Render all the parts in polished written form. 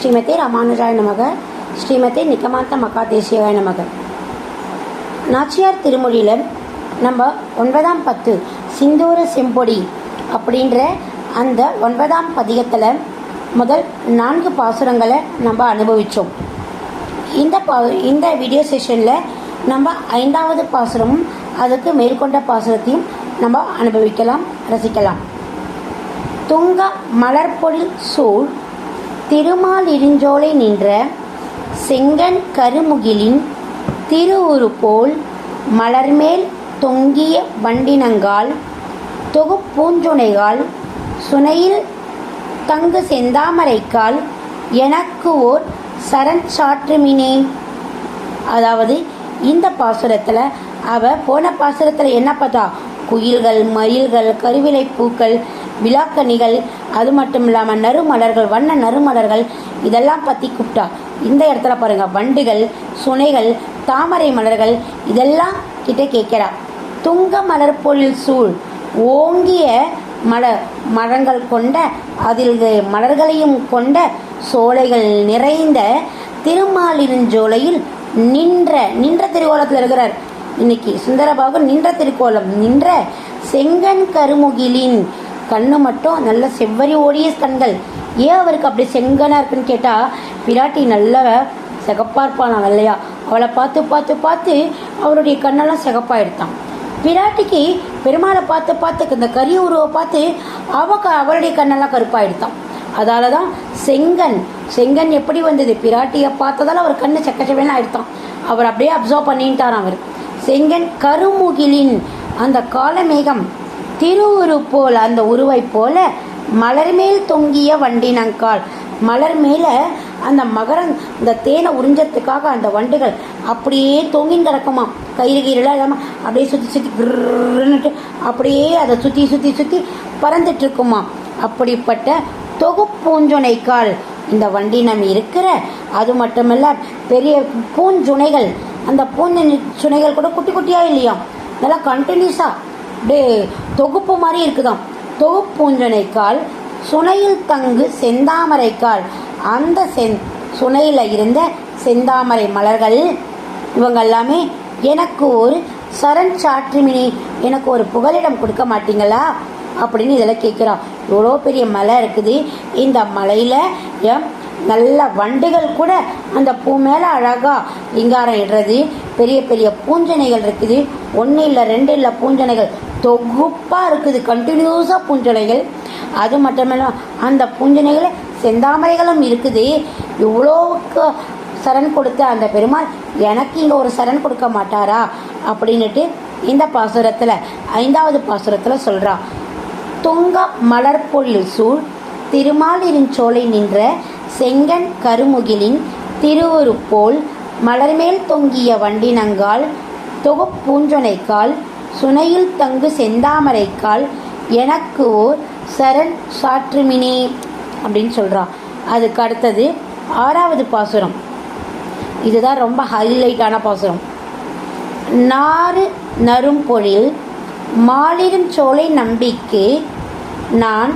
ஸ்ரீமதி ராமானுஜாய நமக. ஸ்ரீமதி நிகமாந்த மகாதேசியாய நமக. நாச்சியார் திருமொழியில் நம்ம 9ஆம் பத்து சிந்தூர செம்பொடி அப்படின்ற அந்த 9ஆம் பதிகத்தில் முதல் 4 பாசுரங்களை நம்ம அனுபவித்தோம். இந்த வீடியோ செஷனில் நம்ம 5வது பாசுரமும் அதுக்கு மேற்கொண்ட பாசுரத்தையும் நம்ம அனுபவிக்கலாம், ரசிக்கலாம். துங்க மலர்பொழில் சூழ் திருமாலிருஞ்சோலை நின்ற செங்கன் கருமுகிலின் திருவுரு போல் மலர்மேல் தொங்கிய வண்டினங்கால் தொகுப்பூஞ்சுனைகால் சுனையில் தங்கு செந்தாமரைக்கால் எனக்கு ஓர் சரண் சாற்றுமினே. அதாவது இந்த பாசுரத்தில் போன பாசுரத்தில் என்ன பார்த்தா, குயில்கள், மயில்கள், கருவிலை பூக்கள், விழாக்கனிகள், அது மட்டும் இல்லாமல் நறுமலர்கள், வண்ண நறுமலர்கள் இதெல்லாம் பற்றி கூப்பிட்டா. இந்த இடத்துல பாருங்கள், வண்டுகள், சுனைகள், தாமரை மலர்கள் இதெல்லாம் கிட்ட கேட்கிறா. துங்க மலர்பொழில் சூழ் ஓங்கிய மரங்கள் கொண்ட, அதில் மலர்களையும் கொண்ட சோலைகள் நிறைந்த திருமாலிருஞ்சோலையில் நின்ற திருக்கோலத்தில் இருக்கிறார். இன்னைக்கு சுந்தரபாகு நின்ற திருக்கோலம். நின்ற செங்கன் கருமுகிலின் கண்ணு மட்டும் நல்ல செவ்வரி ஓடிய கண்கள். ஏன் அவருக்கு அப்படி செங்கனாக இருக்குன்னு கேட்டால், பிராட்டி நல்ல சிகப்பாக இருப்பானாம், வெள்ளையா. அவளை பார்த்து பார்த்து பார்த்து அவருடைய கண்ணெல்லாம் சிகப்பாயிடுத்தான். பிராட்டிக்கு பெருமாளை பார்த்து பார்த்து இந்த கரிய உருவை பார்த்து அவளுடைய கண்ணெல்லாம் கருப்பாயிடுத்தான். அதால தான் செங்கன் எப்படி வந்தது, பிராட்டியை பார்த்ததால் அவர் கண்ணு செக்கச்சவேன்னு ஆயிடுத்தான். அவர் அப்படியே அப்சர்வ் பண்ணிட்டாராம். அவர் செங்கன் கருமுகிலின் அந்த காலமேகம் திருவுரு போல், அந்த உருவை போல மலர் மேல் தொங்கிய வண்டினங்கால், மலர் மேல அந்த இந்த தேனை உறிஞ்சத்துக்காக அந்த வண்டுகள் அப்படியே தொங்கின்னு கிடக்குமா. கயிறு கீரெல்லாம் இல்லாமல் அப்படியே சுற்றி கிருன்னுட்டு அப்படியே அதை சுற்றி பறந்துட்டு இருக்குமா. அப்படிப்பட்ட தொகுப்பூஞ்சுனைக்கால் இந்த வண்டினம் இருக்கிற, அது மட்டுமல்ல பெரிய பூஞ்சுனைகள், அந்த பூஞ்சுனைகள் கூட குட்டி குட்டியாக இல்லையா, இதெல்லாம் கண்டினியூஸாக அப்படியே தொகுப்பு மாதிரி இருக்குதாம். தொகுப்பூஞ்சுனைக்கால் சுனையில் தங்கு செந்தாமரைக்கால், அந்த சுனையில் இருந்த செந்தாமரை மலர்கள் இவங்க எல்லாமே எனக்கு ஒரு சரண் சாற்றுமினி, எனக்கு ஒரு புகலிடம் கொடுக்க மாட்டீங்களா அப்படின்னு இதெல்லாம் கேட்குறா. எவ்வளோ பெரிய மலை இருக்குது, இந்த மலையில் நல்ல வண்டுகள் கூட அந்த பூ மேலே அழகாக இங்காரம் இடுறது, பெரிய பெரிய பூஞ்சனைகள் இருக்குது. 1 இல்லை 2 இல்லை பூஞ்சனைகள் தொகுப்பாக இருக்குது, கண்டினியூஸாக பூஞ்சனைகள். அது மட்டுமில்ல அந்த பூஞ்சனைகள் செந்தாமரைகளும் இருக்குது. இவ்வளோவுக்கு சரண் கொடுத்த அந்த பெருமாள் எனக்கு இங்கே ஒரு சரண் கொடுக்க மாட்டாரா அப்படின்னுட்டு இந்த பாசுரத்தில் 5வது பாசுரத்தில் சொல்கிறா. துங்க மலர்பொழில் சூழ் திருமாலிருஞ்சோலை நின்ற செங்கன் கருமுகிலின் திருவுரு போல் மலர்மேல் தொங்கிய வண்டினங்கால் தொகுப்பூஞ்சுனைக்கால் சுனையில் தங்கு செந்தாமரைக்கால் எனக்கு ஓர் சரண் சாற்றுமினே அப்படின்னு சொல்கிறா. அதுக்கு அடுத்தது 6வது பாசுரம். இதுதான் ரொம்ப ஹைலைட்டான பாசுரம். நாறு நறும்பொழில் மாலிரும் சோலை நம்பிக்கு நான்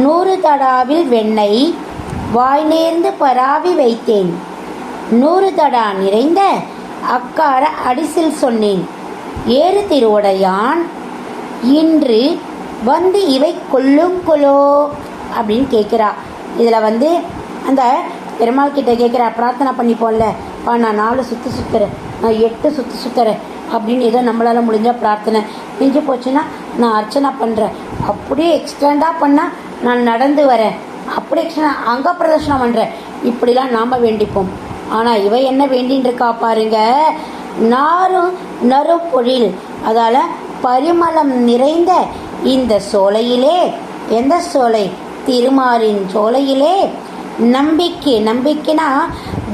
100 தடாவில் வெண்ணெய் வாய் நேர்ந்து பராவி வைத்தேன், 100 தடா நிறைந்த அக்கார அடிசில் சொன்னேன், ஏறு திருவுடையான் இன்று வந்து இவை கொள்ளும் கொலோ அப்படின்னு கேட்குறா. இதில் அந்த பெருமாள் கிட்ட கேட்குறா, பிரார்த்தனை பண்ணிப்போம்ல, நான் 4 சுற்று சுற்றுறேன், நான் 8 சுற்று சுற்றுறேன் அப்படின்னு ஏதோ நம்மளால் முடிஞ்சால் பிரார்த்தனை, மிஞ்சி போச்சுன்னா நான் அர்ச்சனை பண்ணுறேன், அப்படியே எக்ஸ்டெண்டாக பண்ணால் நான் நடந்து வரேன், அப்படி எக்ஸ்டெண்டா அங்க பிரதர்ஷனம் பண்ணுறேன், இப்படிலாம் நாம் வேண்டிப்போம். ஆனால் இவ என்ன வேண்டின்னு இருக்கா பாருங்க, நறும் பொழில், அதால் பரிமளம் நிறைந்த இந்த சோலையிலே, எந்த சோலை, திருமாலின் சோலையிலே நம்பிக்கைனா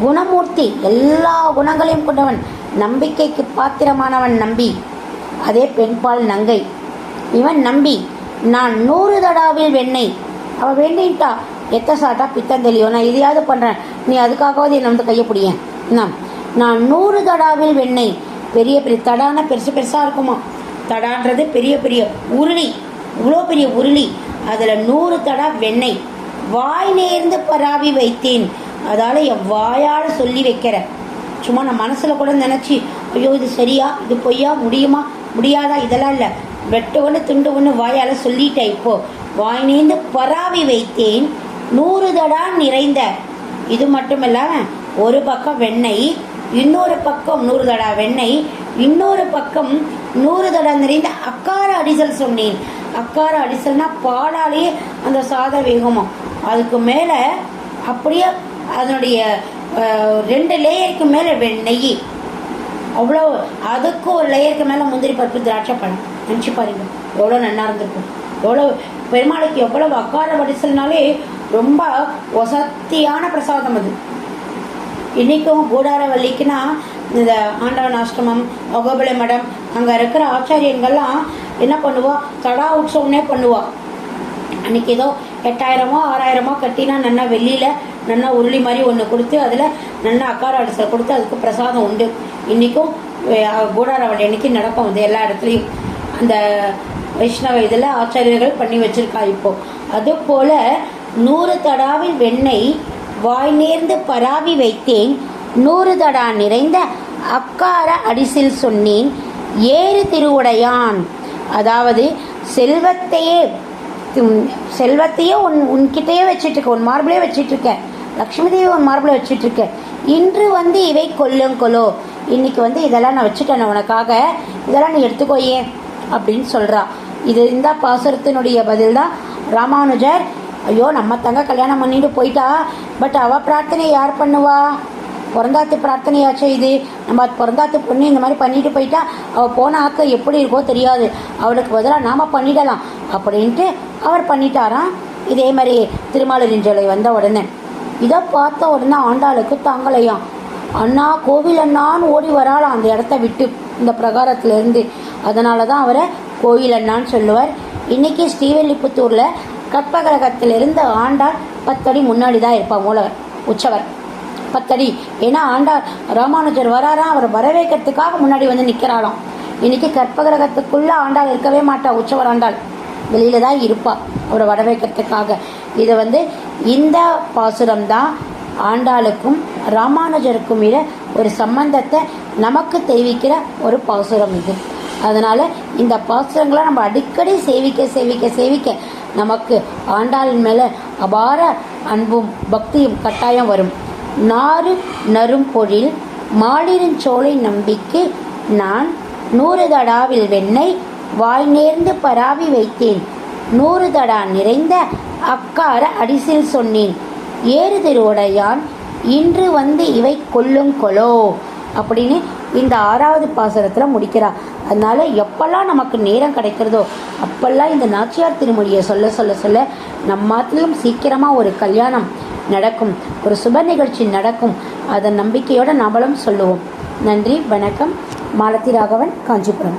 குணமூர்த்தி, எல்லா குணங்களையும் கொண்டவன், நம்பிக்கைக்கு பாத்திரமானவன் நம்பி, அதே பெண்பால் நங்கை. இவன் நம்பி நான் 100 தடாவில் வெண்ணெய், அவள் வேண்டின்ட்டா, எத்த சாட்டா பித்தம் தெளியும், நான் இதையாவது பண்ணுறேன், நீ அதுக்காகவாது என்னை கையை பிடியேன், நான் 100 தடாவில் வெண்ணெய், பெரிய பெரிய தடான பெருசாக இருக்குமா, தடான்றது பெரிய பெரிய உருளி, இவ்வளோ பெரிய உருளி, அதில் 100 தடா வெண்ணெய் வாய் நேர்ந்து பராவி வைத்தேன், அதால் என் வாயால் சொல்லி வைக்கிறேன். சும்மா நான் மனசில் கூட நினச்சி ஐயோ இது சரியா இது பொய்யா முடியுமா முடியாதா இதெல்லாம் இல்லை. வெட்டு ஒன்று துண்டு ஒன்று வாயால் சொல்லிட்டேன். இப்போது வாய் நேர்ந்து பராவி வைத்தேன் 100 தடா நிறைந்த. இது மட்டும் இல்லாமல் ஒரு பக்கம் வெண்ணெய், இன்னொரு பக்கம் 100 தடா வெண்ணெய், இன்னொரு பக்கம் 100 தடா நிறைந்த அக்கார அடிசல் சொன்னேன். அக்கார அடிசல்னா பாலாலேயே அந்த சாதம் வேகுமா. அதுக்கு மேலே அப்படியே அதனுடைய 2 லேயருக்கு மேலே வெண்ணெய், அவ்வளோ அதுக்கு ஒரு லேயருக்கு மேலே முந்திரி பருப்பு திராட்சை பழம். நினச்சி பாருங்க எவ்வளோ நல்லா இருந்திருக்கும். எவ்வளோ பெருமாளுக்கு எவ்வளவு அக்கார அடிசல்னாலே ரொம்ப வசத்தியான பிரசாதம் அது. இன்றைக்கும் கூடாரவல்லிக்குன்னா இந்த ஆண்டவன் ஆசிரமம், அகோபலை மடம் அங்கே இருக்கிற ஆச்சாரியங்கள்லாம் என்ன பண்ணுவா, தடா உற்சவம்னே பண்ணுவா. அன்றைக்கி ஏதோ 8000மோ 6000மோ கட்டினா நல்லா வெள்ளியில் நல்லா உருளி மாதிரி ஒன்று கொடுத்து அதில் நல்லா அக்கார அடிசல் கொடுத்து அதுக்கு பிரசாதம் உண்டு. இன்றைக்கும் கூடாரவல்லி அன்றைக்கி நடக்கும். அது எல்லா இடத்துலையும் அந்த வைஷ்ணவ இதில் ஆச்சாரியர்கள் பண்ணி வச்சுருக்கா. இப்போது அதுபோல் 100 தடாவில் வெண்ணெய் வாய் நேர்ந்து பராவி வைத்தேன் 100 தடா நிறைந்த அக்கார அடிசில் சொன்னேன் ஏறு திருவுடையான். அதாவது செல்வத்தையே உன்கிட்டயே வச்சிட்ருக்க, உன் மார்பிளே வச்சிட்ருக்க, லக்ஷ்மி தேவி உன் மார்பிளே வச்சிட்ருக்க. இன்று இவை கொல்லுங்கொலோ, இன்னைக்கு இதெல்லாம் நான் வச்சுட்டேன் உனக்காக, இதெல்லாம் நீ எடுத்துக்கோயே அப்படின்னு சொல்கிறா. இந்த பாசுரத்தினுடைய பதில் தான் ராமானுஜர் ஐயோ நம்ம தங்க கல்யாணம் பண்ணிட்டு போயிட்டா, பட் அவள் பிரார்த்தனையை யார் பண்ணுவா? பிறந்தாத்து பிரார்த்தனையாச்சே இது. நம்ம பிறந்தாத்து பொண்ணு இந்த மாதிரி பண்ணிட்டு போயிட்டா அவள் போன ஆக்க எப்படி இருக்கோ தெரியாது, அவளுக்கு பதிலாக நாம் பண்ணிடலாம் அப்படின்ட்டு அவர் பண்ணிட்டாராம். இதே மாதிரி திருமாலிருஞ்சோலை வந்த உடனே இதை பார்த்த உடனே ஆண்டாளுக்கு தாங்கலையாம். அண்ணா கோவில் அண்ணான்னு ஓடி வராளாம் அந்த இடத்த விட்டு, இந்த பிரகாரத்திலேருந்து. அதனால தான் அவரை கோயில் அண்ணான்னு சொல்லுவார். இன்றைக்கி ஸ்ரீவில்லிபுத்தூரில் கற்பகிரகத்திலிருந்து ஆண்டாள் 10 அடி முன்னாடி தான் இருப்பாள் மூலவர் உற்சவர் 10 அடி. ஏன்னா ஆண்டாள் ராமானுஜர் வராராம், அவர் வரவேற்கிறதுக்காக முன்னாடி நிற்கிறாளாம். இன்றைக்கி கற்பகிரகத்துக்குள்ளே ஆண்டாள் இருக்கவே மாட்டாள். உற்சவர் ஆண்டாள் வெளியில் தான் இருப்பாள் அவரை வரவேற்கிறதுக்காக. இது இந்த பாசுரம் தான் ஆண்டாளுக்கும் ராமானுஜருக்கும் ஒரு சம்பந்தத்தை நமக்கு தெரிவிக்கிற ஒரு பாசுரம் இது. அதனால் இந்த பாசுரங்களை நம்ம அடிக்கடி சேவிக்க நமக்கு ஆண்டாளின் மேலே அபார அன்பும் பக்தியும் கட்டாயம் வரும். நாறு நரும் பொழில் மாடிருஞ்சோலை நம்பிக்கை நான் 100 தடாவில் வெண்ணெய் வாய் நேர்ந்து பராவி வைத்தேன் 100 தடா நிறைந்த அக்கார அடிசில் சொன்னேன் ஏறு திருவுடையான் இன்று இவை கொல்லுங்கொலோ அப்படின்னு இந்த 6வது பாசுரத்தில் முடிக்கிறார். அதனால் எப்பெல்லாம் நமக்கு நேரம் கிடைக்கிறதோ அப்பெல்லாம் இந்த நாச்சியார் திருமொழியை சொல்ல நம்மாத்திலும் சீக்கிரமாக ஒரு கல்யாணம் நடக்கும், ஒரு சுப நிகழ்ச்சி நடக்கும். அதன் நம்பிக்கையோடு நம்மளும் சொல்லுவோம். நன்றி, வணக்கம். மாலதி ராகவன், காஞ்சிபுரம்.